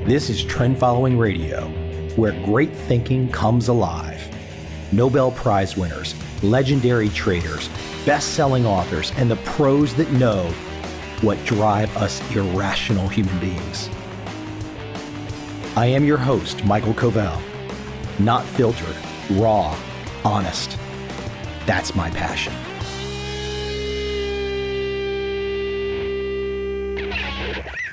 This is Trend Following Radio, where great thinking comes alive. Nobel Prize winners, legendary traders, best-selling authors, and the pros that know what drive us irrational human beings. I am your host, Michael Covel. Not filtered, raw, honest. That's my passion.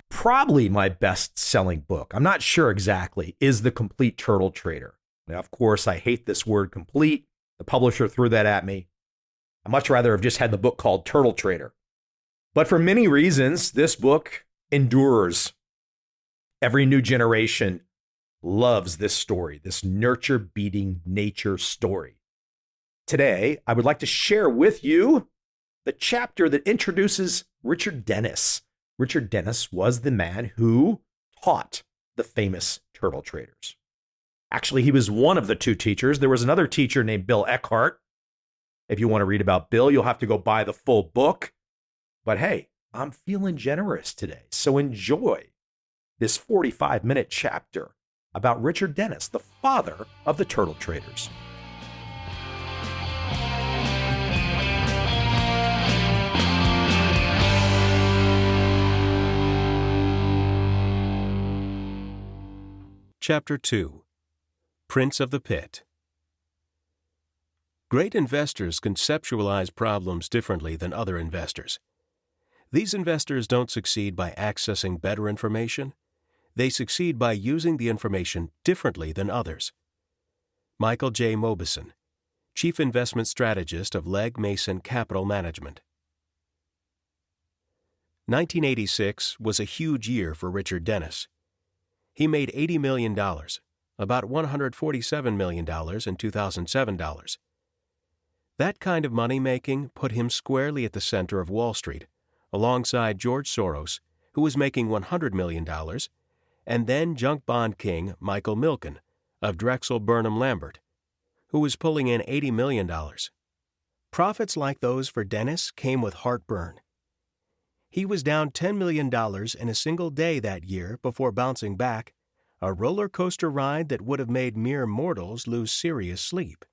Probably my best-selling book, I'm not sure exactly, is The Complete Turtle Trader. Now, of course, I hate this word complete. The publisher threw that at me. I'd much rather have just had the book called Turtle Trader. But for many reasons, this book endures. Every new generation loves this story, this nurture-beating nature story. Today, I would like to share with you the chapter that introduces Richard Dennis. Richard Dennis was the man who taught the famous turtle traders. Actually, he was one of the two teachers. There was another teacher named Bill Eckhart. If you want to read about Bill, you'll have to go buy the full book. But hey, I'm feeling generous today, so enjoy this 45-minute chapter about Richard Dennis, the father of the turtle traders. Chapter 2. Prince of the Pit. Great investors conceptualize problems differently than other investors. These investors don't succeed by accessing better information. They succeed by using the information differently than others. Michael J. Mauboussin, Chief Investment Strategist of Legg Mason Capital Management. 1986 was a huge year for Richard Dennis. He made $80 million, about $147 million in 2007 dollars. That kind of money-making put him squarely at the center of Wall Street, alongside George Soros, who was making $100 million, and then junk bond king Michael Milken of Drexel Burnham Lambert, who was pulling in $80 million. Profits like those for Dennis came with heartburn. He was down $10 million in a single day that year before bouncing back, a roller coaster ride that would have made mere mortals lose serious sleep.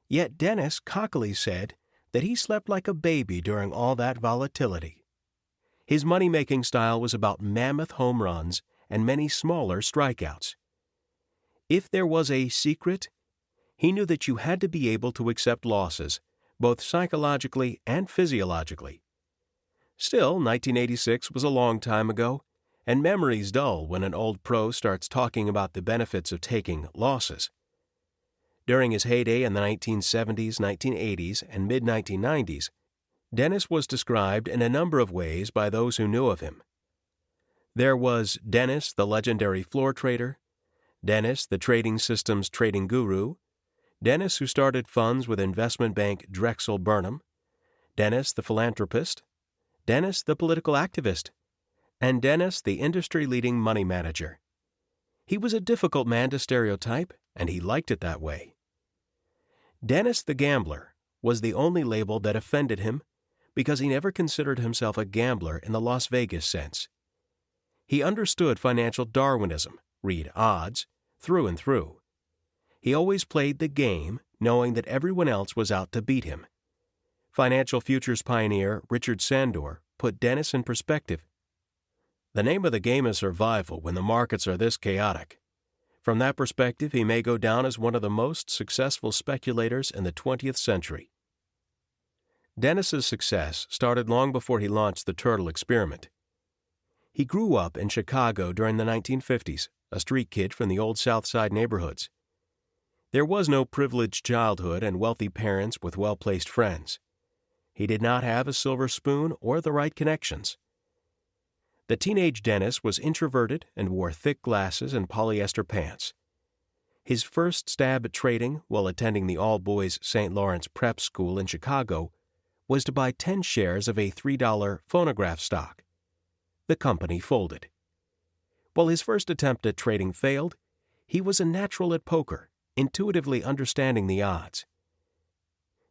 Yet Dennis cockily said that he slept like a baby during all that volatility. His money-making style was about mammoth home runs and many smaller strikeouts. If there was a secret, he knew that you had to be able to accept losses, both psychologically and physiologically. Still, 1986 was a long time ago, and memories dull when an old pro starts talking about the benefits of taking losses. During his heyday in the 1970s, 1980s, and mid-1990s, Dennis was described in a number of ways by those who knew of him. There was Dennis, the legendary floor trader, Dennis, the trading systems trading guru, Dennis, who started funds with investment bank Drexel Burnham, Dennis, the philanthropist, Dennis, the political activist, and Dennis, the industry-leading money manager. He was a difficult man to stereotype, and he liked it that way. Dennis the gambler was the only label that offended him because he never considered himself a gambler in the Las Vegas sense. He understood financial Darwinism, read odds, through and through. He always played the game, knowing that everyone else was out to beat him. Financial futures pioneer Richard Sandor put Dennis in perspective. The name of the game is survival when the markets are this chaotic. From that perspective, he may go down as one of the most successful speculators in the 20th century. Dennis's success started long before he launched the turtle experiment. He grew up in Chicago during the 1950s, a street kid from the old South Side neighborhoods. There was no privileged childhood and wealthy parents with well-placed friends. He did not have a silver spoon or the right connections. The teenage Dennis was introverted and wore thick glasses and polyester pants. His first stab at trading while attending the all-boys St. Lawrence Prep School in Chicago was to buy 10 shares of a $3 phonograph stock. The company folded. While his first attempt at trading failed, he was a natural at poker, intuitively understanding the odds.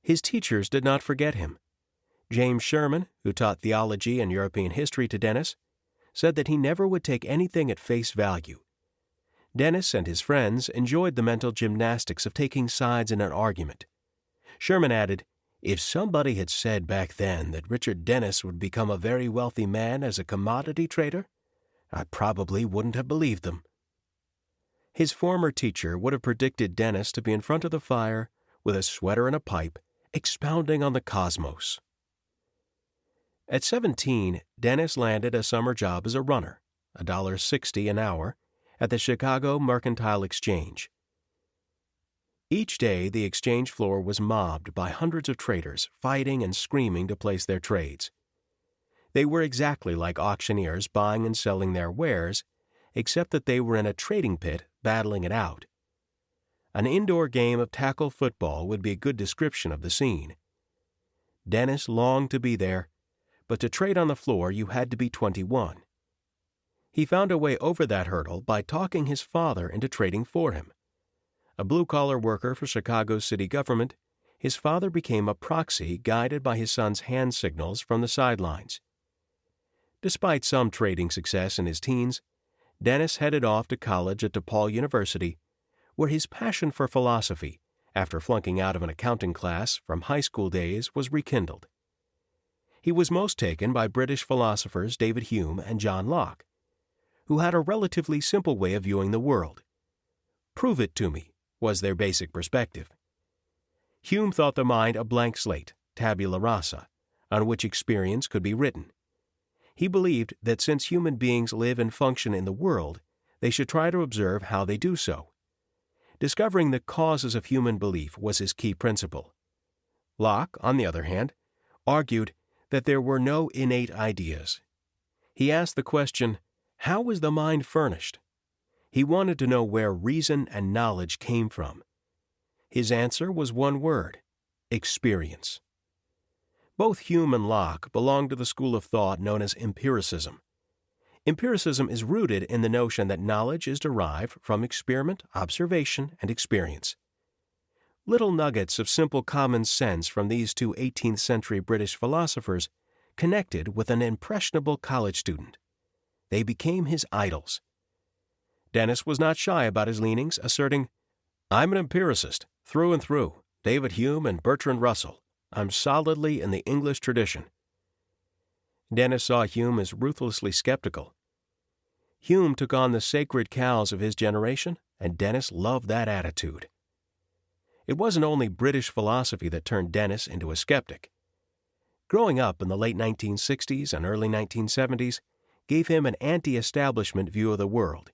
His teachers did not forget him. James Sherman, who taught theology and European history to Dennis, said that he never would take anything at face value. Dennis and his friends enjoyed the mental gymnastics of taking sides in an argument. Sherman added, "If somebody had said back then that Richard Dennis would become a very wealthy man as a commodity trader, I probably wouldn't have believed them." His former teacher would have predicted Dennis to be in front of the fire with a sweater and a pipe, expounding on the cosmos. At 17, Dennis landed a summer job as a runner, $1.60 an hour, at the Chicago Mercantile Exchange. Each day, the exchange floor was mobbed by hundreds of traders fighting and screaming to place their trades. They were exactly like auctioneers buying and selling their wares, except that they were in a trading pit battling it out. An indoor game of tackle football would be a good description of the scene. Dennis longed to be there, but to trade on the floor you had to be 21. He found a way over that hurdle by talking his father into trading for him. A blue-collar worker for Chicago's city government, his father became a proxy guided by his son's hand signals from the sidelines. Despite some trading success in his teens, Dennis headed off to college at DePaul University, where his passion for philosophy, after flunking out of an accounting class from high school days, was rekindled. He was most taken by British philosophers David Hume and John Locke, who had a relatively simple way of viewing the world. "Prove it to me," was their basic perspective. Hume thought the mind a blank slate, tabula rasa, on which experience could be written. He believed that since human beings live and function in the world, they should try to observe how they do so. Discovering the causes of human belief was his key principle. Locke, on the other hand, argued that there were no innate ideas. He asked the question, how was the mind furnished? He wanted to know where reason and knowledge came from. His answer was one word: experience. Both Hume and Locke belonged to the school of thought known as empiricism. Empiricism is rooted in the notion that knowledge is derived from experiment, observation, and experience. Little nuggets of simple common sense from these two 18th century British philosophers connected with an impressionable college student. They became his idols. Dennis was not shy about his leanings, asserting, "I'm an empiricist, through and through, David Hume and Bertrand Russell. I'm solidly in the English tradition." Dennis saw Hume as ruthlessly skeptical. Hume took on the sacred cows of his generation, and Dennis loved that attitude. It wasn't only British philosophy that turned Dennis into a skeptic. Growing up in the late 1960s and early 1970s gave him an anti-establishment view of the world.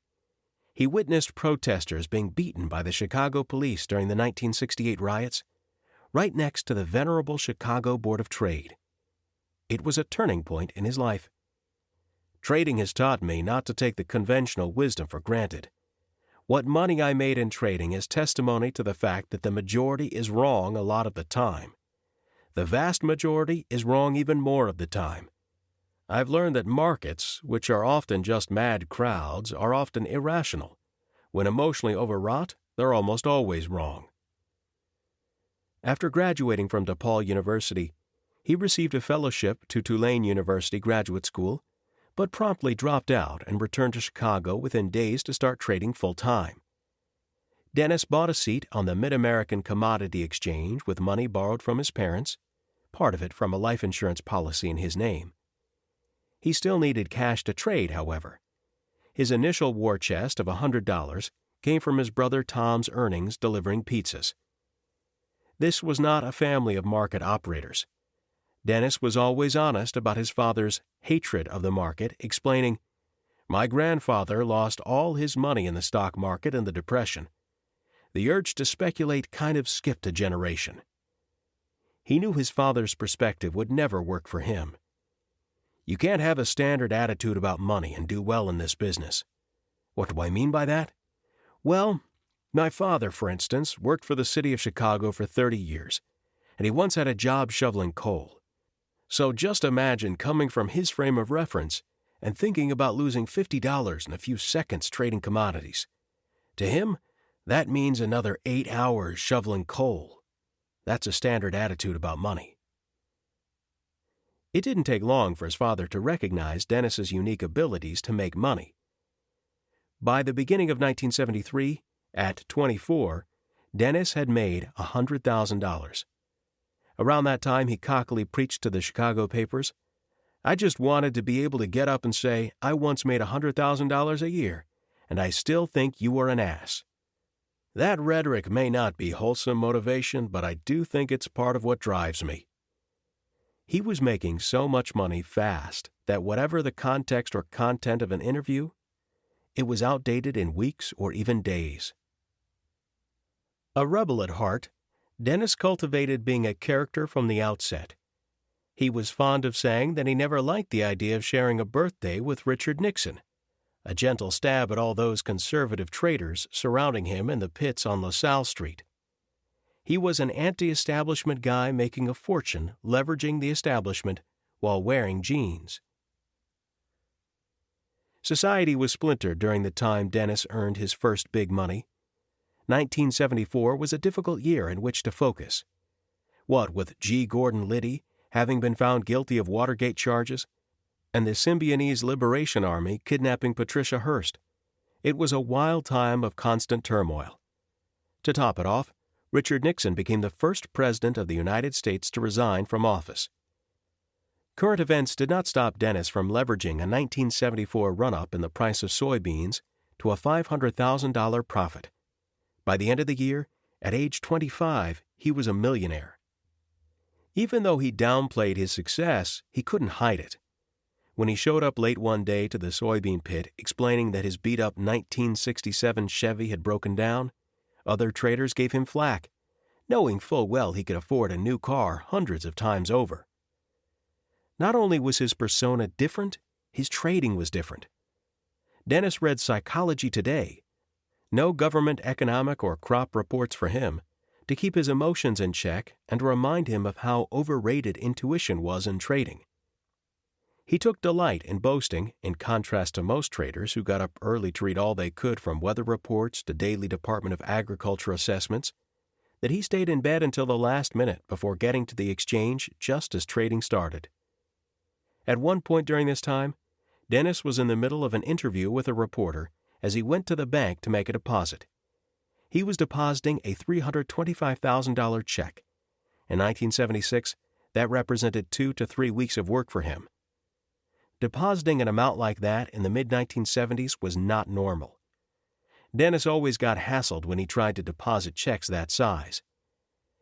He witnessed protesters being beaten by the Chicago police during the 1968 riots, right next to the venerable Chicago Board of Trade. It was a turning point in his life. "Trading has taught me not to take the conventional wisdom for granted. What money I made in trading is testimony to the fact that the majority is wrong a lot of the time. The vast majority is wrong even more of the time. I've learned that markets, which are often just mad crowds, are often irrational. When emotionally overwrought, they're almost always wrong." After graduating from DePaul University, he received a fellowship to Tulane University Graduate School, but promptly dropped out and returned to Chicago within days to start trading full-time. Dennis bought a seat on the Mid-American Commodity Exchange with money borrowed from his parents, part of it from a life insurance policy in his name. He still needed cash to trade, however. His initial war chest of $100 came from his brother Tom's earnings delivering pizzas. This was not a family of market operators. Dennis was always honest about his father's hatred of the market, explaining, "My grandfather lost all his money in the stock market in the Depression. The urge to speculate kind of skipped a generation." He knew his father's perspective would never work for him. "You can't have a standard attitude about money and do well in this business." What do I mean by that? Well, my father, for instance, worked for the city of Chicago for 30 years, and he once had a job shoveling coal. So just imagine coming from his frame of reference and thinking about losing $50 in a few seconds trading commodities. To him, that means another 8 hours shoveling coal. That's a standard attitude about money. It didn't take long for his father to recognize Dennis's unique abilities to make money. By the beginning of 1973, at 24, Dennis had made $100,000. Around that time, he cockily preached to the Chicago papers, "I just wanted to be able to get up and say, I once made $100,000 a year, and I still think you are an ass." That rhetoric may not be wholesome motivation, but I do think it's part of what drives me. He was making so much money fast that whatever the context or content of an interview, it was outdated in weeks or even days. A rebel at heart, Dennis cultivated being a character from the outset. He was fond of saying that he never liked the idea of sharing a birthday with Richard Nixon, a gentle stab at all those conservative traitors surrounding him in the pits on LaSalle Street. He was an anti-establishment guy making a fortune leveraging the establishment while wearing jeans. Society was splintered during the time Dennis earned his first big money. 1974 was a difficult year in which to focus. What with G. Gordon Liddy having been found guilty of Watergate charges, and the Symbionese Liberation Army kidnapping Patricia Hearst, it was a wild time of constant turmoil. To top it off, Richard Nixon became the first president of the United States to resign from office. Current events did not stop Dennis from leveraging a 1974 run-up in the price of soybeans to a $500,000 profit. By the end of the year, at age 25, he was a millionaire. Even though he downplayed his success, he couldn't hide it. When he showed up late one day to the soybean pit explaining that his beat-up 1967 Chevy had broken down, other traders gave him flack, knowing full well he could afford a new car hundreds of times over. Not only was his persona different, his trading was different. Dennis read Psychology Today, no government economic or crop reports for him, to keep his emotions in check and to remind him of how overrated intuition was in trading. He took delight in boasting, in contrast to most traders who got up early to read all they could from weather reports to daily Department of Agriculture assessments, that he stayed in bed until the last minute before getting to the exchange just as trading started. At one point during this time, Dennis was in the middle of an interview with a reporter as he went to the bank to make a deposit. He was depositing a $325,000 check. In 1976, that represented 2 to 3 weeks of work for him. Depositing an amount like that in the mid-1970s was not normal. Dennis always got hassled when he tried to deposit checks that size.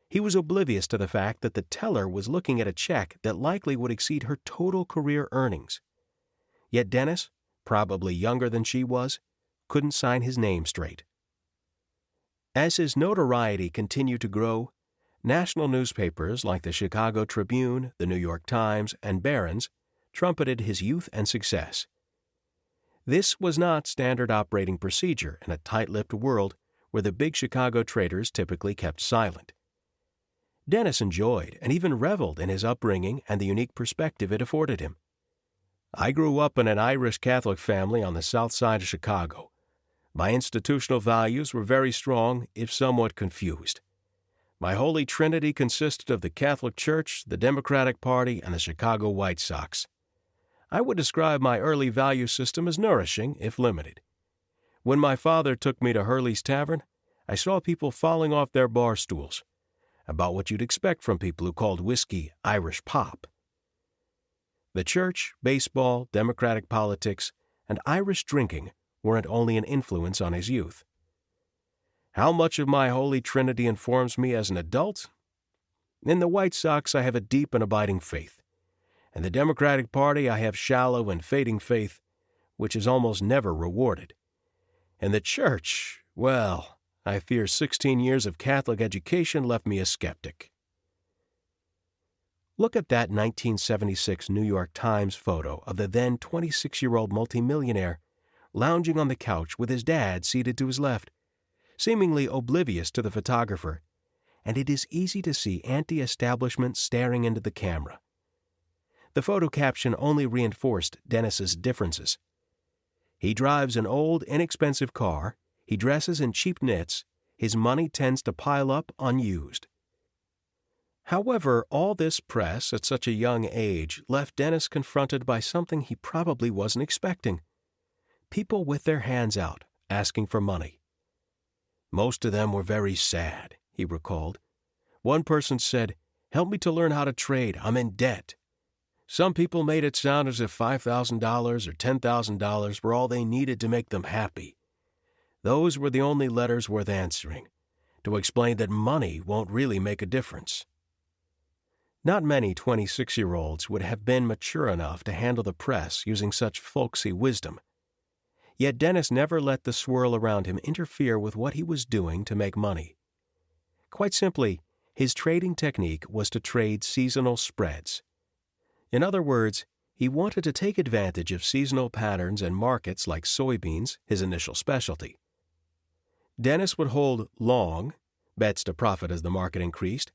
He was oblivious to the fact that the teller was looking at a check that likely would exceed her total career earnings. Yet Dennis, probably younger than she was, couldn't sign his name straight. As his notoriety continued to grow, national newspapers like the Chicago Tribune, the New York Times, and Barron's trumpeted his youth and success. This was not standard operating procedure in a tight-lipped world where the big Chicago traders typically kept silent. Dennis enjoyed and even reveled in his upbringing and the unique perspective it afforded him. "I grew up in an Irish Catholic family on the south side of Chicago. My institutional values were very strong, if somewhat confused. My Holy Trinity consisted of the Catholic Church, the Democratic Party, and the Chicago White Sox. I would describe my early value system as nourishing, if limited. When my father took me to Hurley's Tavern, I saw people falling off their bar stools, about what you'd expect from people who called whiskey Irish pop. The church, baseball, Democratic politics, and Irish drinking weren't only an influence on his youth. How much of my Holy Trinity informs me as an adult? In the White Sox, I have a deep and abiding faith. In the Democratic Party, I have shallow and fading faith, which is almost never rewarded. In the church, well, I fear 16 years of Catholic education left me a skeptic." Look at that 1976 New York Times photo of the then 26-year-old multimillionaire lounging on the couch with his dad seated to his left, seemingly oblivious to the photographer, and it is easy to see anti-establishment staring into the camera. The photo caption only reinforced Dennis's differences. He drives an old, inexpensive car, he dresses in cheap knits, his money tends to pile up unused. However, all this press at such a young age left Dennis confronted by something he probably wasn't expecting. People with their hands out, asking for money. Most of them were very sad, he recalled. One person said, "Help me to learn how to trade. I'm in debt." Some people made it sound as if $5,000 or $10,000 were all they needed to make them happy. Those were the only letters worth answering, to explain that money won't really make a difference. Not many 26-year-olds would have been mature enough to handle the press using such folksy wisdom. Yet Dennis never let the swirl around him interfere with what he was doing to make money. Quite simply, his trading technique was to trade seasonal spreads. In other words, he wanted to take advantage of seasonal patterns and markets like soybeans, his initial specialty. Dennis would hold long, bets to profit as the market increased,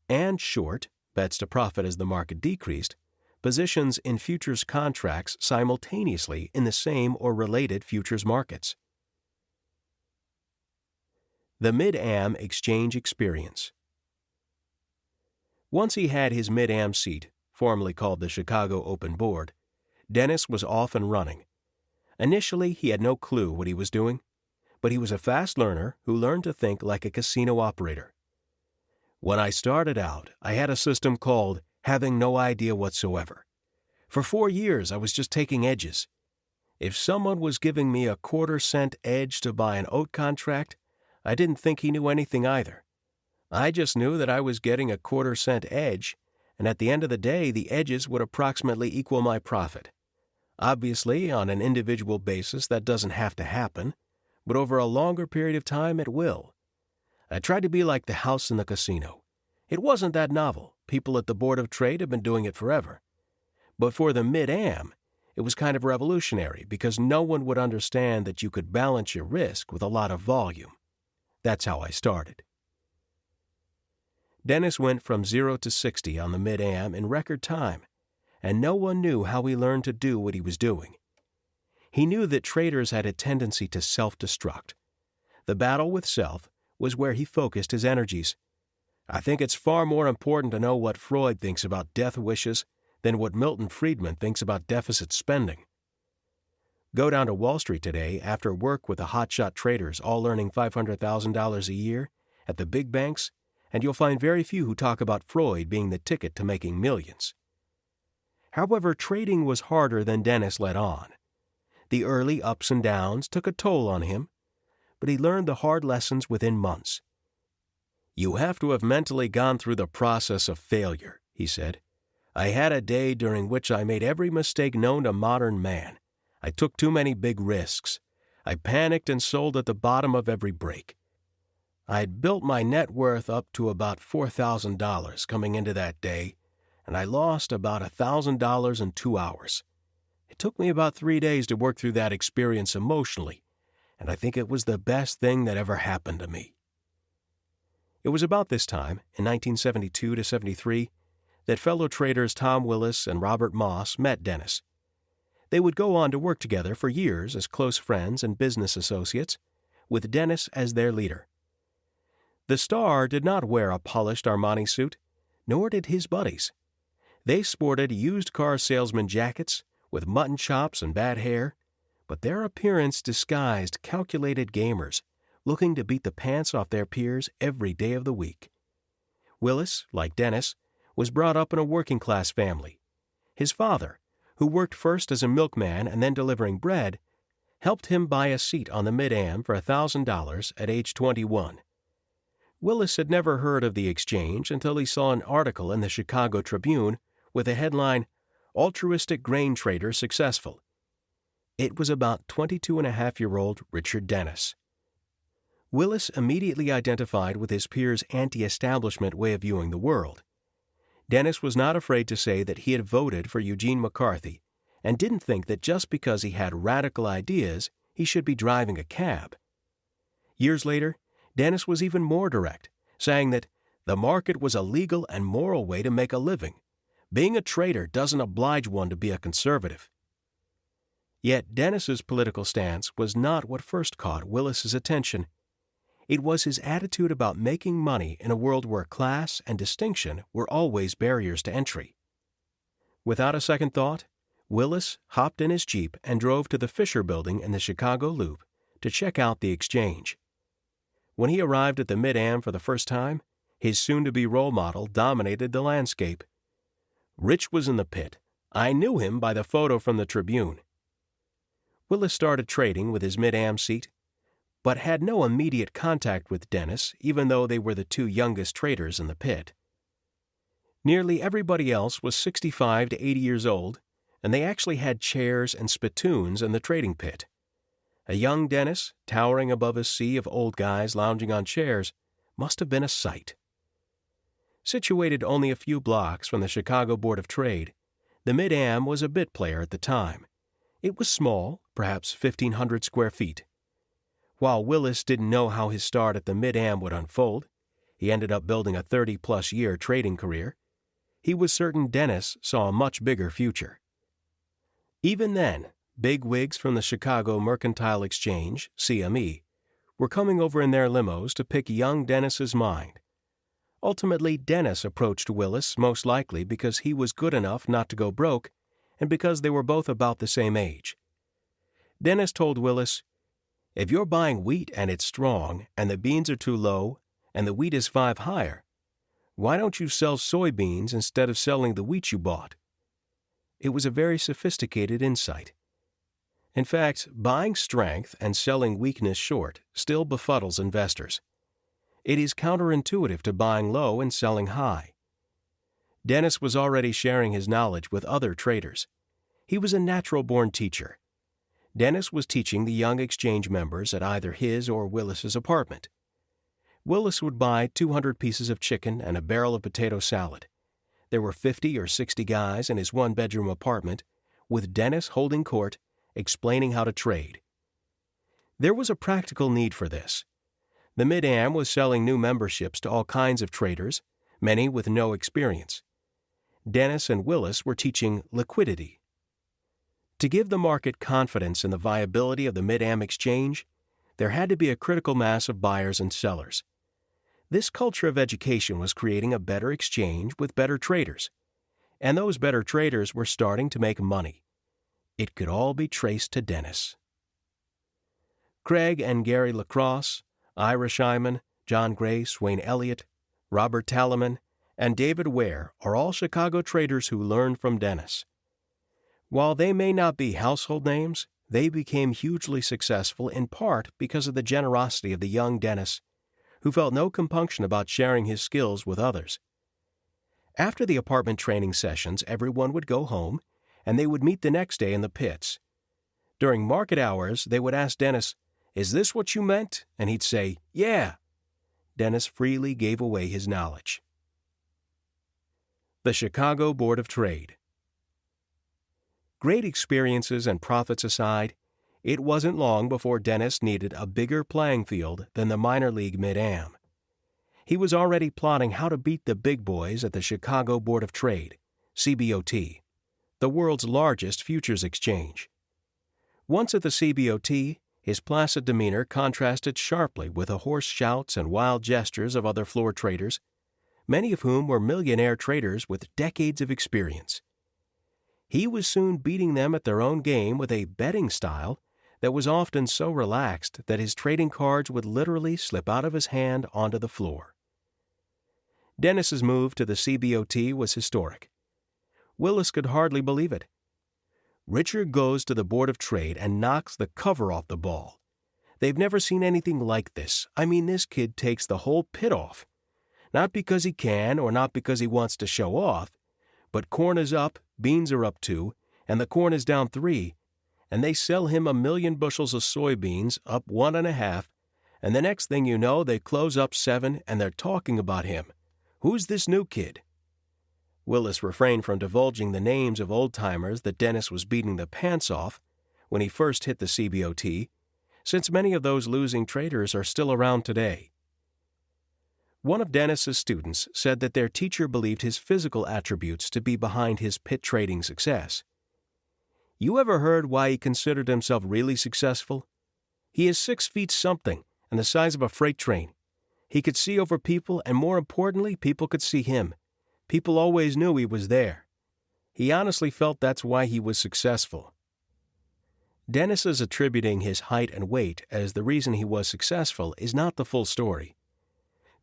and short, bets to profit as the market decreased, positions in futures contracts simultaneously in the same or related futures markets. The Mid-Am Exchange Experience. Once he had his Mid-Am seat, formerly called the Chicago Open Board, Dennis was off and running. Initially, he had no clue what he was doing, but he was a fast learner who learned to think like a casino operator. When I started out, I had a system called having no idea whatsoever. For 4 years, I was just taking edges. If someone was giving me a quarter-cent edge to buy an oat contract, I didn't think he knew anything either. I just knew that I was getting a quarter-cent edge, and at the end of the day, the edges would approximately equal my profit. Obviously, on an individual basis, that doesn't have to happen, but over a longer period of time, it will. I tried to be like the house in the casino. It wasn't that novel. People at the Board of Trade have been doing it forever. But for the Mid-Am, it was kind of revolutionary because no one would understand that you could balance your risk with a lot of volume. That's how I started. Dennis went from 0 to 60 on the Mid-Am in record time, and no one knew how he learned to do what he was doing. He knew that traders had a tendency to self-destruct. The battle with self was where he focused his energies. I think it's far more important to know what Freud thinks about death wishes than what Milton Friedman thinks about deficit spending. Go down to Wall Street today after work with the hotshot traders all earning $500,000 a year at the big banks, and you'll find very few who talk about Freud being the ticket to making millions. However, trading was harder than Dennis let on. The early ups and downs took a toll on him, but he learned the hard lessons within months. "You have to have mentally gone through the process of failure," he said. "I had a day during which I made every mistake known to modern man. I took too many big risks. I panicked and sold at the bottom of every break. I'd built my net worth up to about $4,000 coming into that day, and I lost about $1,000 in 2 hours. It took me about 3 days to work through that experience emotionally, and I think it was the best thing that ever happened to me." It was about this time, in 1972 to 73, that fellow traders Tom Willis and Robert Moss met Dennis. They would go on to work together for years as close friends and business associates, with Dennis as their leader. The star did not wear a polished Armani suit, nor did his buddies. They sported used car salesman jackets with mutton chops and bad hair, but their appearance disguised calculated gamers looking to beat the pants off their peers every day of the week. Willis, like Dennis, was brought up in a working-class family. His father, who worked first as a milkman and then delivering bread, helped him buy a seat on the Mid-Am for $1,000 at age 21. Willis had never heard of the exchange until he saw an article in the Chicago Tribune with the headline, "Altruistic Grain Trader Successful." It was about 22-and-a-half-year-old Richard Dennis. Willis immediately identified with his peers' anti-establishment way of viewing the world. Dennis was not afraid to say that he had voted for Eugene McCarthy and didn't think that just because he had radical ideas, he should be driving a cab. Years later, Dennis was even more direct, saying that the market was a legal and moral way to make a living. Being a trader doesn't oblige one to be a conservative. Yet Dennis's political stance was not what first caught Willis's attention. It was his attitude about making money in a world where class and distinction were always barriers to entry. Without a second thought, Willis hopped in his Jeep and drove to the Fisher Building in the Chicago Loop to check out the exchange. When he arrived at the Mid-Am for the first time, his soon-to-be role model dominated the landscape. Rich was in the pit. I knew him by the photo from the Tribune. Willis started trading with his Mid-Am seat, but had no immediate contact with Dennis, even though they were the two youngest traders in the pit. Nearly everybody else was 65 to 80 years old, and they actually had chairs and spittoons in the trading pit. A young Dennis, towering above a sea of old guys lounging on chairs, must have been a sight. Situated only a few blocks from the Chicago Board of Trade, the Mid-Am was a bit player at the time. It was small, perhaps 1,500 square feet. While Willis didn't know how his start at the Mid-Am would unfold, he ended up building a 30-plus year trading career. He was certain Dennis saw a much bigger future. Even then, big wigs from the Chicago Mercantile Exchange, CME, were coming over in their limos to pick young Dennis's mind. Ultimately, Dennis approached Willis most likely because he was good enough not to go broke and because they were both about the same age. Dennis told Willis, "If you're buying wheat and it's strong and the beans are too low and the wheat is 5 higher, why don't you sell soybeans instead of selling the wheat you bought?" It was a very sophisticated insight. In fact, buying strength and selling weakness short still befuddles investors. It is counterintuitive to buying low and selling high. Dennis was already sharing his knowledge with other traders. He was a natural-born teacher. Dennis was teaching the young exchange members at either his or Willis's apartment. Willis would buy 200 pieces of chicken and a barrel of potato salad. There were 50 or 60 guys in his one-bedroom apartment, with Dennis holding court, explaining how to trade. There was a practical need for this. The Mid-Am was selling new memberships to all kinds of traders, many with no experience. Dennis and Willis were teaching liquidity. To give the market confidence in the viability of the Mid-Am exchange, there had to be a critical mass of buyers and sellers. This culture of education was creating a better exchange with better traders, and those better traders were starting to make money. It could all be traced to Dennis. Craig and Gary LaCrosse, Ira Scheinman, John Grace, Wayne Elliott, Robert Talaman, and David Ware are all Chicago traders who learned from Dennis. While they may not be household names, they became hugely successful in part because of the generosity of the young Dennis, who felt no compunction about sharing his skills with others. After the apartment training sessions, everyone would go home, and they would meet the next day in the pits. During market hours, they would ask Dennis, "Is this what you meant?" And he'd say, "Yeah." Dennis freely gave away his knowledge. The Chicago Board of Trade. Great experiences and profits aside, it wasn't long before Dennis needed a bigger playing field than the minor league Mid-Am. He was already plotting how to beat the big boys at the Chicago Board of Trade, CBOT, the world's largest futures exchange. Once at the CBOT, his placid demeanor contrasted sharply with the hoarse shouts and wild gestures of other floor traders, many of whom were millionaire traders with decades of experience. He was soon beating them at their own game with a betting style that was often so relaxed that his trading cards would literally slip out of his hand onto the floor. Dennis's move to the CBOT was historic. Willis could hardly believe it. Richard goes to the Board of Trade and knocks the cover off the ball. They've never seen anything like this. I mean, this kid takes the whole pit off. Not because he can or not because he wants to show off, but corn is up, beans are up 2, and the corn is down 3, and they sell him 1,000,000 bushels of soybeans up 1.5, and the next thing you know, they close up 7 and they're talking about him. Who's this new kid? Willis refrained from divulging the names of old-timers that Dennis was beating the pants off when he first hit the CBOT, since many of those losing traders are still around today. One of Dennis's students said that their teacher believed his physical attributes to be behind his pit trading success. "You ever heard why he considered himself really successful? He is 6 feet something, and the size of a freight train. He could see over people, and more importantly, people could see him. People always knew he was there. He honestly felt that's why he was successful. Dennis's attributing his height and weight as the reason he was successful is not the full story.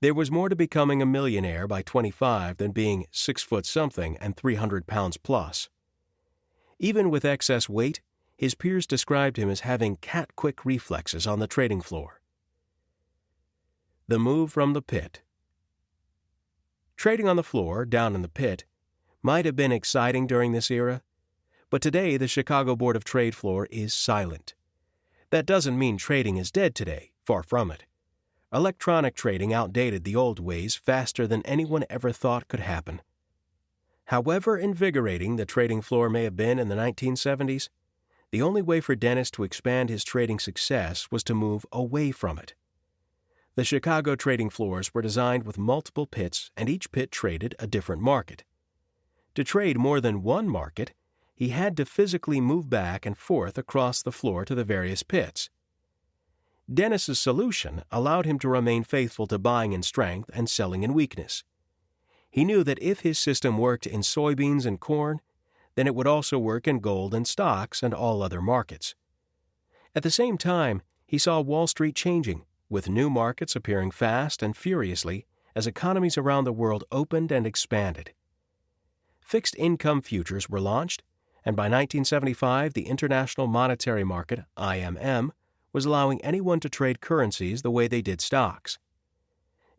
There was more to becoming a millionaire by 25 than being 6 foot something and 300 pounds plus. Even with excess weight, his peers described him as having cat-quick reflexes on the trading floor. The move from the pit. Trading on the floor, down in the pit, might have been exciting during this era, but today the Chicago Board of Trade floor is silent. That doesn't mean trading is dead today, far from it. Electronic trading outdated the old ways faster than anyone ever thought could happen. However invigorating the trading floor may have been in the 1970s, the only way for Dennis to expand his trading success was to move away from it. The Chicago trading floors were designed with multiple pits, and each pit traded a different market. To trade more than one market, he had to physically move back and forth across the floor to the various pits. Dennis's solution allowed him to remain faithful to buying in strength and selling in weakness. He knew that if his system worked in soybeans and corn, then it would also work in gold and stocks and all other markets. At the same time, he saw Wall Street changing, with new markets appearing fast and furiously as economies around the world opened and expanded. Fixed income futures were launched, and by 1975 the International Monetary Market, IMM, was allowing anyone to trade currencies the way they did stocks.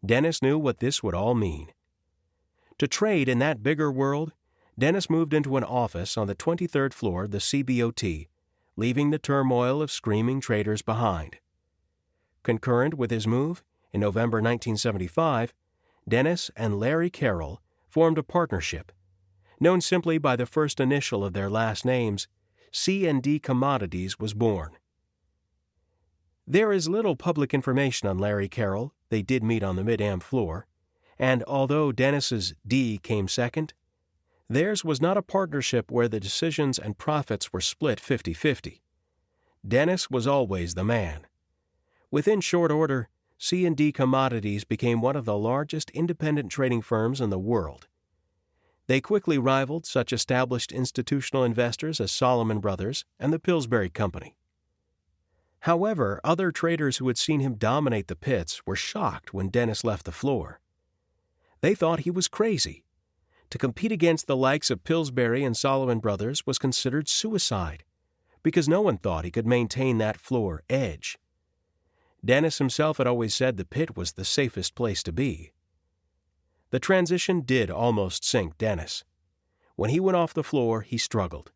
Dennis knew what this would all mean. To trade in that bigger world, Dennis moved into an office on the 23rd floor of the CBOT, leaving the turmoil of screaming traders behind. Concurrent with his move, in November 1975, Dennis and Larry Carroll formed a partnership. Known simply by the first initial of their last names, C&D Commodities was born. There is little public information on Larry Carroll. They did meet on the Mid-Am floor, and although Dennis's D came second, theirs was not a partnership where the decisions and profits were split 50-50. Dennis was always the man. Within short order, C&D Commodities became one of the largest independent trading firms in the world. They quickly rivaled such established institutional investors as Salomon Brothers and the Pillsbury Company. However, other traders who had seen him dominate the pits were shocked when Dennis left the floor. They thought he was crazy. To compete against the likes of Pillsbury and Salomon Brothers was considered suicide, because no one thought he could maintain that floor edge. Dennis himself had always said the pit was the safest place to be. The transition did almost sink Dennis. When he went off the floor, he struggled.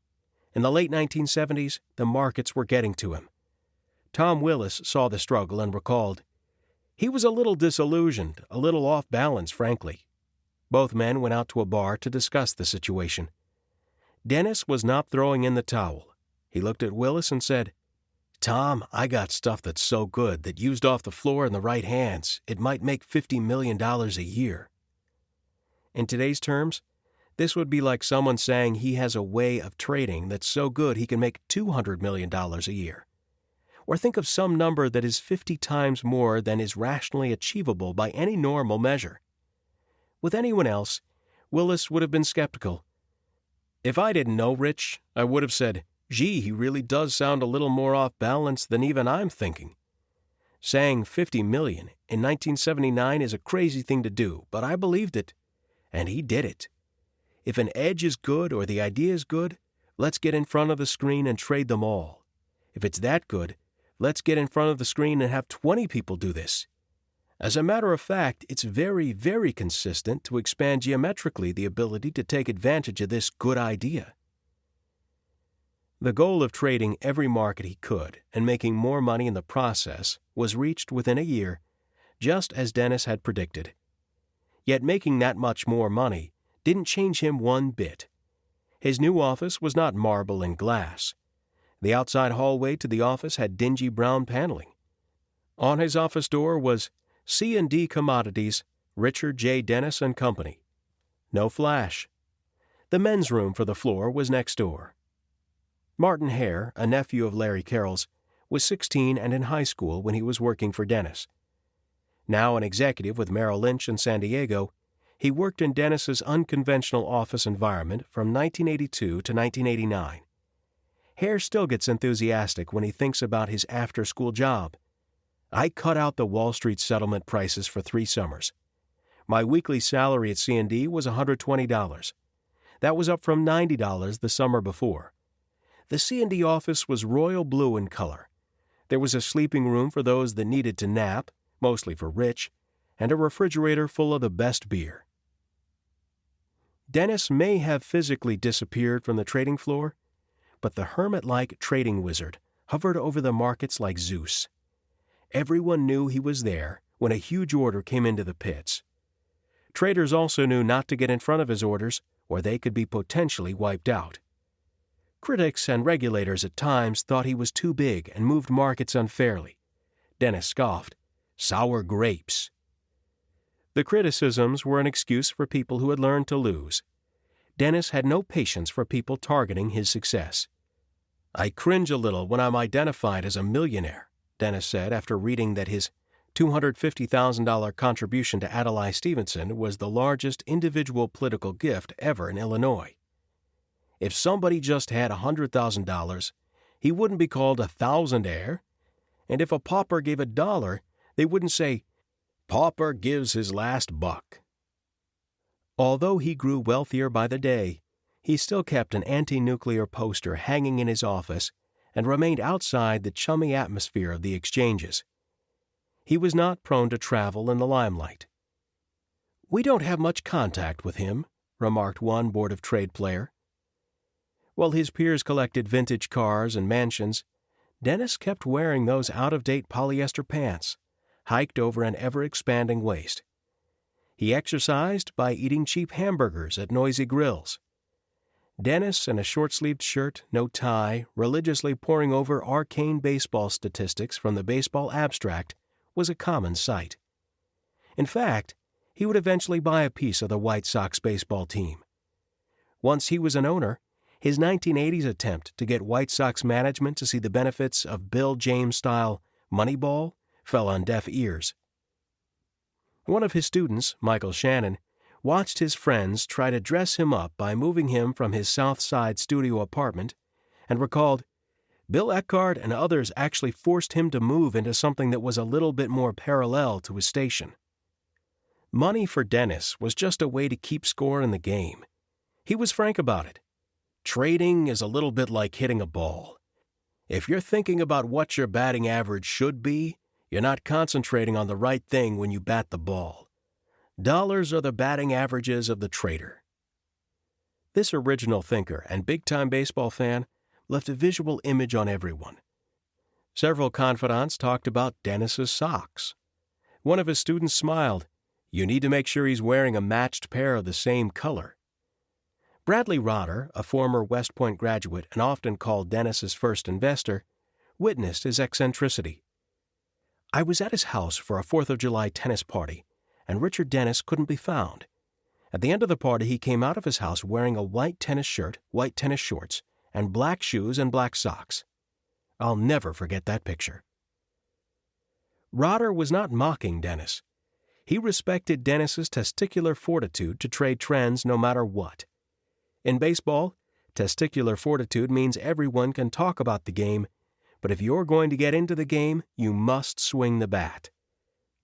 In the late 1970s, the markets were getting to him. Tom Willis saw the struggle and recalled, "He was a little disillusioned, a little off balance, frankly." Both men went out to a bar to discuss the situation. Dennis was not throwing in the towel. He looked at Willis and said, "Tom, I got stuff that's so good that used off the floor in the right hands, it might make $50 million a year." In today's terms, this would be like someone saying he has a way of trading that's so good he can make $200 million a year. Or think of some number that is 50 times more than is rationally achievable by any normal measure. With anyone else, Willis would have been skeptical. "If I didn't know Rich, I would have said, 'Gee, he really does sound a little more off balance than even I'm thinking.' Saying 50 million in 1979 is a crazy thing to do, but I believed it. And he did it. If an edge is good or the idea is good, let's get in front of the screen and trade them all. If it's that good, let's get in front of the screen and have 20 people do this. As a matter of fact, it's very, very consistent to expand geometrically the ability to take advantage of this good idea." The goal of trading every market he could and making more money in the process was reached within a year, just as Dennis had predicted. Yet making that much more money didn't change him one bit. His new office was not marble and glass. The outside hallway to the office had dingy brown paneling. On his office door was C&D Commodities, Richard J. Dennis and Company. No flash. The men's room for the floor was next door. Martin Hare, a nephew of Larry Carroll's, was 16 and in high school when he was working for Dennis. Now an executive with Merrill Lynch in San Diego, he worked in Dennis's unconventional office environment from 1982 to 1989. Hare still gets enthusiastic when he thinks about his after-school job. I cut out the Wall Street settlement prices for 3 summers. My weekly salary at C&D was $120. That was up from $90 the summer before. The C&D office was royal blue in color. There was a sleeping room for those that needed to nap, mostly for Rich, and a refrigerator full of the best beer. Dennis may have physically disappeared from the trading floor, but the hermit-like trading wizard hovered over the markets like Zeus. Everyone knew he was there when a huge order came into the pits. Traders also knew not to get in front of his orders, or they could be potentially wiped out. Critics and regulators at times thought he was too big and moved markets unfairly. Dennis scoffed, "Sour grapes." The criticisms were an excuse for people who had learned to lose. Dennis had no patience for people targeting his success. "I cringe a little when I'm identified as a millionaire," Dennis said after reading that his $250,000 contribution to Adlai Stevenson was the largest individual political gift ever in Illinois. If somebody just had $100,000, he wouldn't be called a thousandaire, and if a pauper gave $1, they wouldn't say, "Pauper gives his last buck." Although he grew wealthier by the day, he still kept an anti-nuclear poster hanging in his office and remained outside the chummy atmosphere of the exchanges. He was not prone to travel in the limelight. "We don't have much contact with him," remarked one Board of Trade player. While his peers collected vintage cars and mansions, Dennis kept wearing those out-of-date polyester pants, hiked over an ever-expanding waist. He exercised by eating cheap hamburgers at noisy grills. Dennis, in a short-sleeved shirt, no tie, religiously poring over arcane baseball statistics from the Baseball Abstract, was a common sight. In fact, he would eventually buy a piece of the White Sox baseball team. Once he was an owner, his 1980s attempt to get White Sox management to see the benefits of Bill James-style Moneyball fell on deaf ears. One of his students, Michael Shannon, watched his friends try to dress him up by moving him from his South Side studio apartment and recalled, "Bill Eckhart and others actually forced him to move into something that was a little bit more parallel to his station." Money for Dennis was just a way to keep score in the game. He was frank about it. "Trading is a little bit like hitting a ball. If you're thinking about what your batting average should be, you're not concentrating on the right thing when you bat the ball. Dollars are the batting averages of the trader." This original thinker and big-time baseball fan left a visual image on everyone. Several confidants talked about Dennis's socks. One of his students smiled, "You need to make sure he's wearing a matched pair of the same color." Bradley Rotter, a former West Point graduate and often called Dennis's first investor, witnessed his eccentricity. "I was at his house for a 4th of July tennis party, and Richard Dennis couldn't be found. At the end of the party, he came out of his house wearing a white tennis shirt, white tennis shorts, and black shoes and black socks. I'll never forget that picture." Rotter was not mocking Dennis. He respected Dennis's testicular fortitude to trade trends no matter what. In baseball, testicular fortitude means everyone can talk about the game, but if you're going to get into the game, you must swing the bat.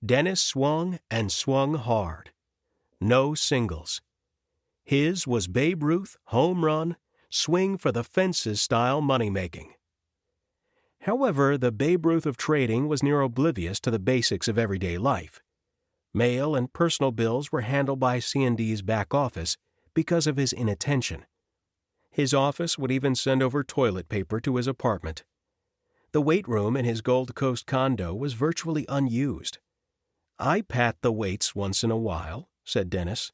Dennis swung and swung hard. No singles. His was Babe Ruth, home run, swing for the fences style money-making. However, the Babe Ruth of trading was near oblivious to the basics of everyday life. Mail and personal bills were handled by C&D's back office because of his inattention. His office would even send over toilet paper to his apartment. The weight room in his Gold Coast condo was virtually unused. "I pat the weights once in a while," said Dennis.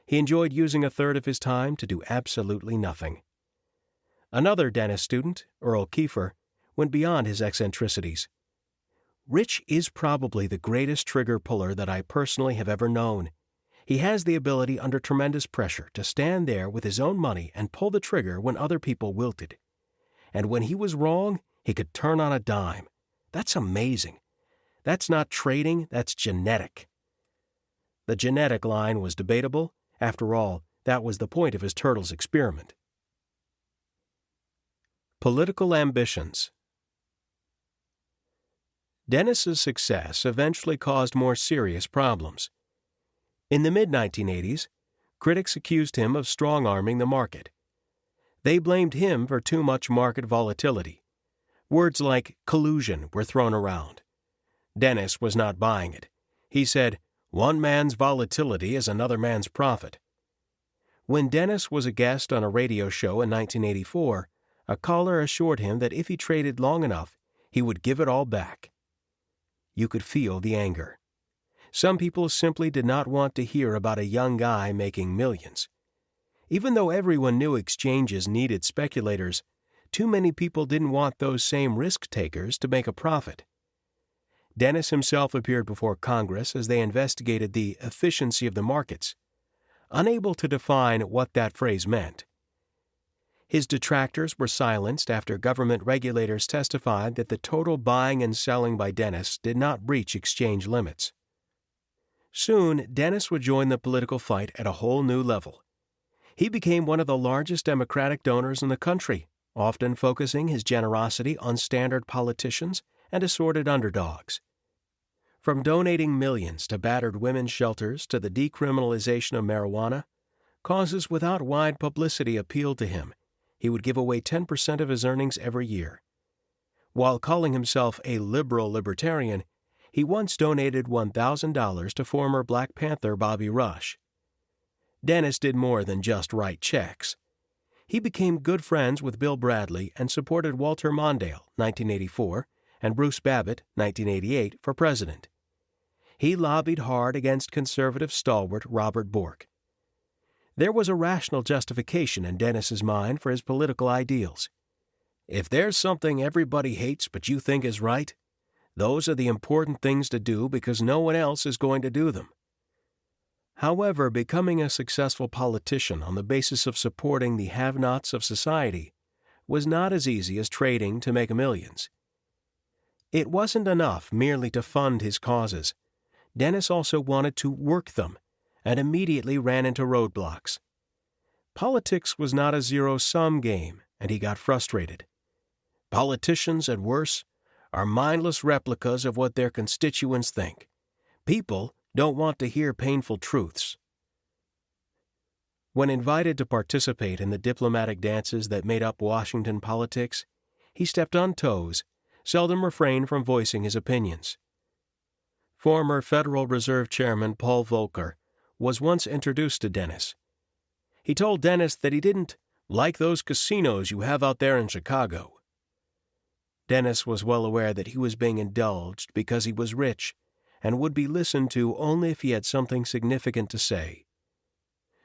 He enjoyed using a third of his time to do absolutely nothing. Another Dennis student, Earl Kiefer, went beyond his eccentricities. "Rich is probably the greatest trigger puller that I personally have ever known. He has the ability under tremendous pressure to stand there with his own money and pull the trigger when other people wilted. And when he was wrong, He could turn on a dime. That's amazing. That's not trading, that's genetic. The genetic line was debatable. After all, that was the point of his turtles experiment. Political ambitions. Dennis's success eventually caused more serious problems. In the mid-1980s, critics accused him of strong-arming the market. They blamed him for too much market volatility. Words like collusion were thrown around. Dennis was not buying it. He said, "One man's volatility is another man's profit." When Dennis was a guest on a radio show in 1984, a caller assured him that if he traded long enough, he would give it all back. You could feel the anger. Some people simply did not want to hear about a young guy making millions. Even though everyone knew exchanges needed speculators, too many people didn't want those same risk-takers to make a profit. Dennis himself appeared before Congress as they investigated the efficiency of the markets, unable to define what that phrase meant. His detractors were silenced after government regulators testified that the total buying and selling by Dennis did not breach exchange limits. Soon, Dennis would join the political fight at a whole new level. He became one of the largest Democratic donors in the country, often focusing his generosity on standard politicians and assorted underdogs. From donating millions to battered women's shelters to the decriminalization of marijuana, causes without wide publicity appealed to him. He would give away 10% of his earnings every year. While calling himself a liberal libertarian, he once donated $1,000 to former Black Panther Bobby Rush. Dennis did more than just write checks. He became good friends with Bill Bradley and supported Walter Mondale, 1984, and Bruce Babbitt, 1988, for president. He lobbied hard against conservative stalwart Robert Bork. There was a rational justification in Dennis's mind for his political ideals. If there's something everybody hates but you think is right, those are the important things to do because no one else is going to do them. However, becoming a successful politician on the basis of supporting the have-nots of society was not as easy as trading to make millions. It wasn't enough merely to fund his causes. Dennis also wanted to work them, and immediately ran into roadblocks. Politics was not a zero-sum game, and he got frustrated. Politicians, at worst, are mindless replicas of what their constituents think. People don't want to hear painful truths. When invited to participate in the diplomatic dances that made up Washington politics, he stepped on toes, seldom refrained from voicing his opinions. Former Federal Reserve Chairman Paul Volcker was once introduced to Dennis. He told Dennis that he didn't like those casinos you have out there in Chicago. Dennis was well aware that he was being indulged because he was rich and would be listened to only if he had something significant to say.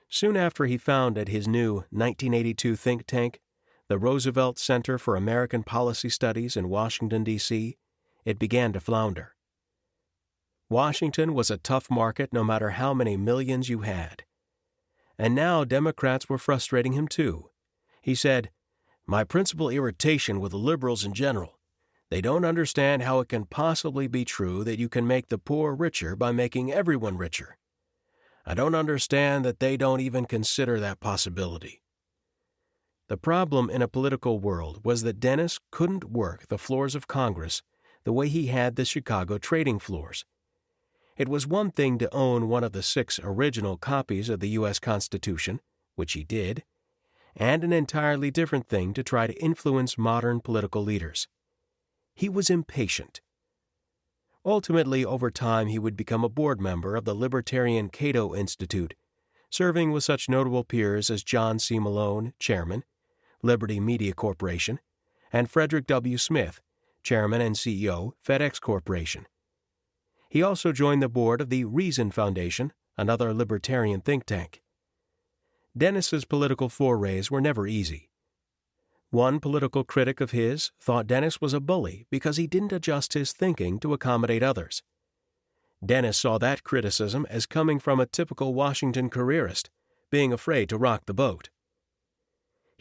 Soon after he founded his new 1982 think tank, the Roosevelt Center for American Policy Studies in Washington, D.C., it began to flounder. Washington was a tough market no matter how many millions you had. And now Democrats were frustrating him too. He said, "My principal irritation with the liberals in general, they don't understand how it can possibly be true that you can make the poor richer by making everyone richer. I don't understand that they don't even consider that possibility." The problem in a political world was that Dennis couldn't work the floors of Congress the way he had the Chicago trading floors. It was one thing to own one of the 6 original copies of the U.S. Constitution, which he did, and an entirely different thing to try to influence modern political leaders. He was impatient. Ultimately, over time, he would become a board member of the Libertarian Cato Institute, serving with such notable peers as John C. Malone, chairman, Liberty Media Corporation, and Frederick W. Smith, chairman and CEO, FedEx Corporation. He also joined the board of the Reason Foundation, another libertarian think tank. Dennis's political forays were never easy. One political critic of his thought Dennis was a bully because he didn't adjust his thinking to accommodate others. Dennis saw that criticism as coming from a typical Washington careerist, being afraid to rock the boat.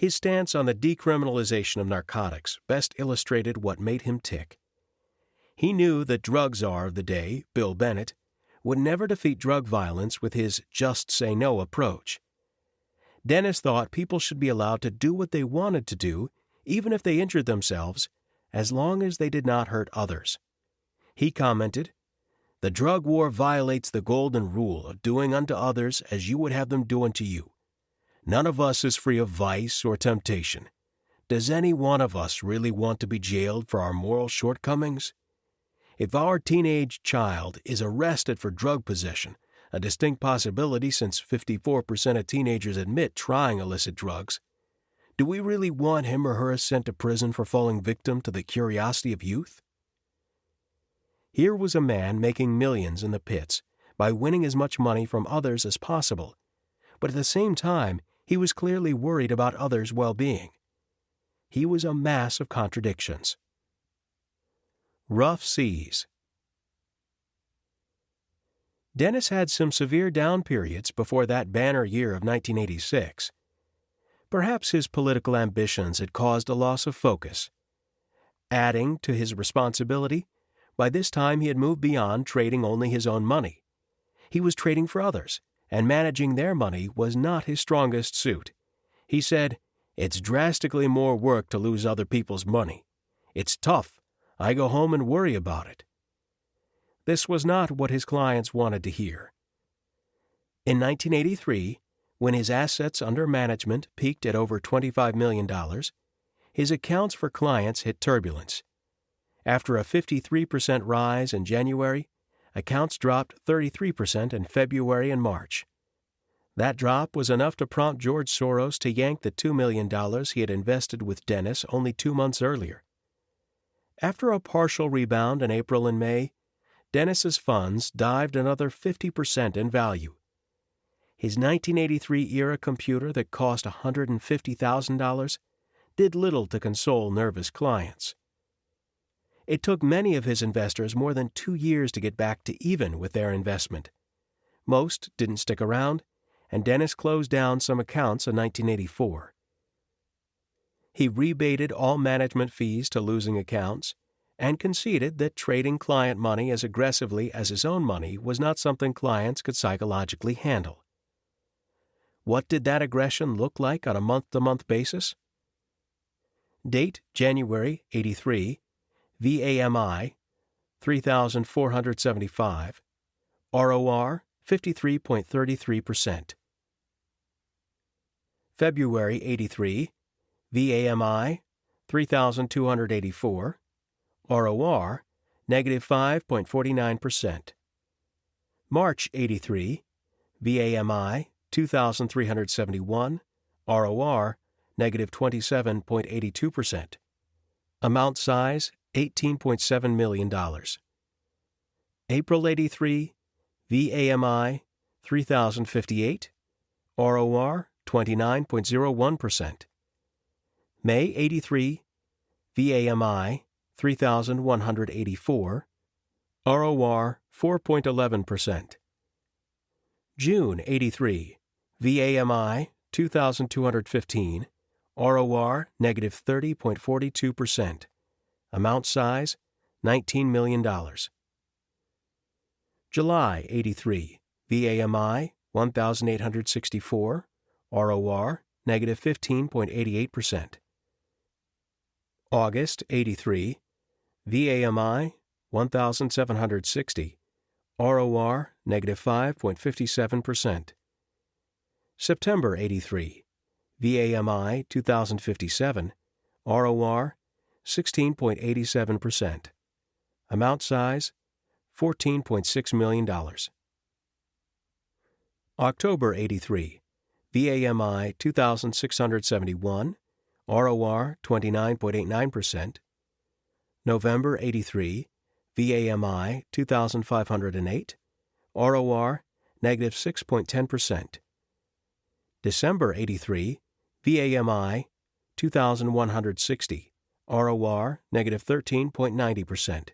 His stance on the decriminalization of narcotics best illustrated what made him tick. He knew that drug czar of the day, Bill Bennett, would never defeat drug violence with his just say no approach. Dennis thought people should be allowed to do what they wanted to do, even if they injured themselves, as long as they did not hurt others. He commented, "The drug war violates the golden rule of doing unto others as you would have them do unto you. None of us is free of vice or temptation. Does any one of us really want to be jailed for our moral shortcomings? If our teenage child is arrested for drug possession, a distinct possibility since 54% of teenagers admit trying illicit drugs, do we really want him or her sent to prison for falling victim to the curiosity of youth?" Here was a man making millions in the pits by winning as much money from others as possible, but at the same time, he was clearly worried about others' well-being. He was a mass of contradictions. Rough seas. Dennis had some severe down periods before that banner year of 1986. Perhaps his political ambitions had caused a loss of focus. Adding to his responsibility, by this time he had moved beyond trading only his own money. He was trading for others, and managing their money was not his strongest suit. He said, "It's drastically more work to lose other people's money. It's tough. I go home and worry about it." This was not what his clients wanted to hear. In 1983, when his assets under management peaked at over $25 million, his accounts for clients hit turbulence. After a 53% rise in January, accounts dropped 33% in February and March. That drop was enough to prompt George Soros to yank the $2 million he had invested with Dennis only 2 months earlier. After a partial rebound in April and May, Dennis's funds dived another 50% in value. His 1983-era computer that cost $150,000 did little to console nervous clients. It took many of his investors more than 2 years to get back to even with their investment. Most didn't stick around, and Dennis closed down some accounts in 1984. He rebated all management fees to losing accounts and conceded that trading client money as aggressively as his own money was not something clients could psychologically handle. What did that aggression look like on a month-to-month basis? Date January 83, VAMI 3,475, ROR 53.33%. February 83, VAMI 3,284, ROR negative 5.49%. March 83, VAMI 2,371, ROR negative 27.82%. Amount size $18.7 million. April 83, VAMI 3,058, ROR 29.01%. May 83, VAMI 3,184, ROR 4.11%. June 83, VAMI 2,215, ROR negative 30.42%. Amount size $19 million. July 83, VAMI 1,864, ROR negative 15.88%. August 83, VAMI 1,760, ROR negative 5.57%. September 83, VAMI 2,057, ROR 16.87%. Amount size $14.6 million. October 83, VAMI 2,671, ROR 29.89%. November 83, VAMI 2,508, ROR negative 6.10%. December 83, VAMI 2,160, ROR negative 13.90%.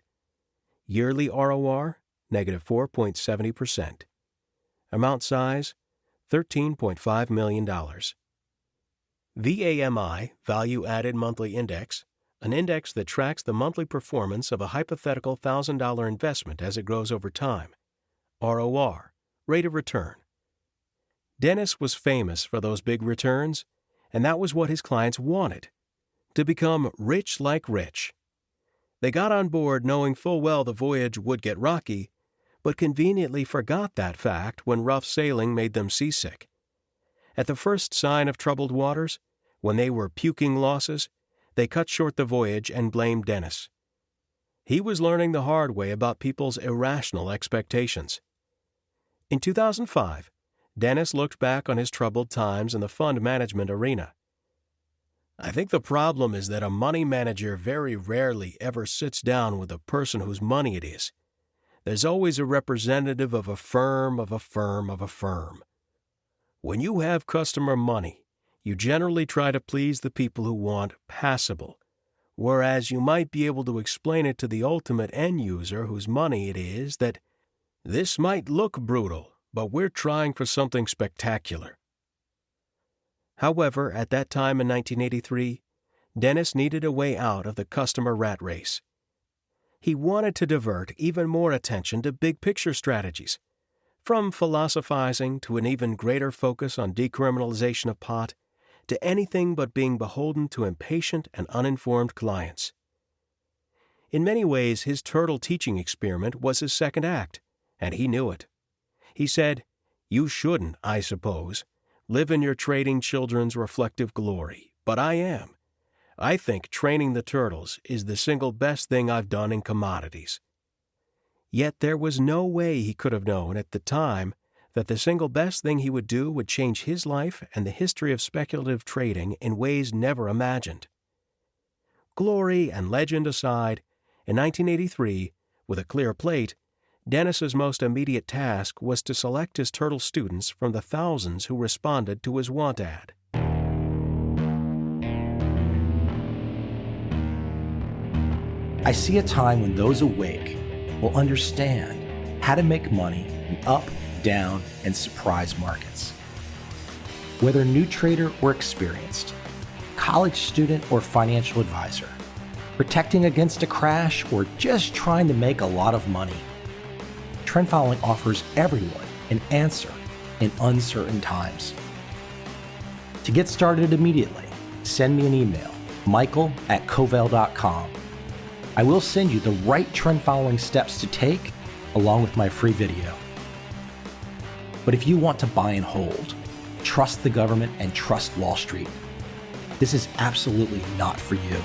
Yearly ROR negative 4.70%. Amount size $13.5 million. VAMI, Value Added Monthly Index, an index that tracks the monthly performance of a hypothetical $1,000 investment as it grows over time. ROR, Rate of Return. Dennis was famous for those big returns, and that was what his clients wanted, to become rich like Rich. They got on board knowing full well the voyage would get rocky, but conveniently forgot that fact when rough sailing made them seasick. At the first sign of troubled waters, when they were puking losses, they cut short the voyage and blamed Dennis. He was learning the hard way about people's irrational expectations. In 2005, Dennis looked back on his troubled times in the fund management arena. "I think the problem is that a money manager very rarely ever sits down with a person whose money it is. There's always a representative of a firm, of a firm, of a firm. When you have customer money, you generally try to please the people who want passable, whereas you might be able to explain it to the ultimate end user whose money it is that this might look brutal, but we're trying for something spectacular." However, at that time in 1983, Dennis needed a way out of the customer rat race. He wanted to divert even more attention to big-picture strategies, from philosophizing to an even greater focus on decriminalization of pot, to anything but being beholden to impatient and uninformed clients. In many ways, his turtle teaching experiment was his second act, and he knew it. He said, "You shouldn't, I suppose, live in your trading children's reflective glory, but I am. I think training the turtles is the single best thing I've done in commodities." Yet there was no way he could have known at the time that the single best thing he would do would change his life and the history of speculative trading in ways never imagined. Glory and legend aside, in 1983, with a clear plate, Dennis's most immediate task was to select his turtle students from the thousands who responded to his want ad. I see a time when those awake will understand how to make money in up, down, and surprise markets. Whether new trader or experienced, college student or financial advisor, protecting against a crash or just trying to make a lot of money, trend following offers everyone an answer in uncertain times. To get started immediately, send me an email, michael@covel.com. I will send you the right trend following steps to take along with my free video. But if you want to buy and hold, trust the government and trust Wall Street, this is absolutely not for you.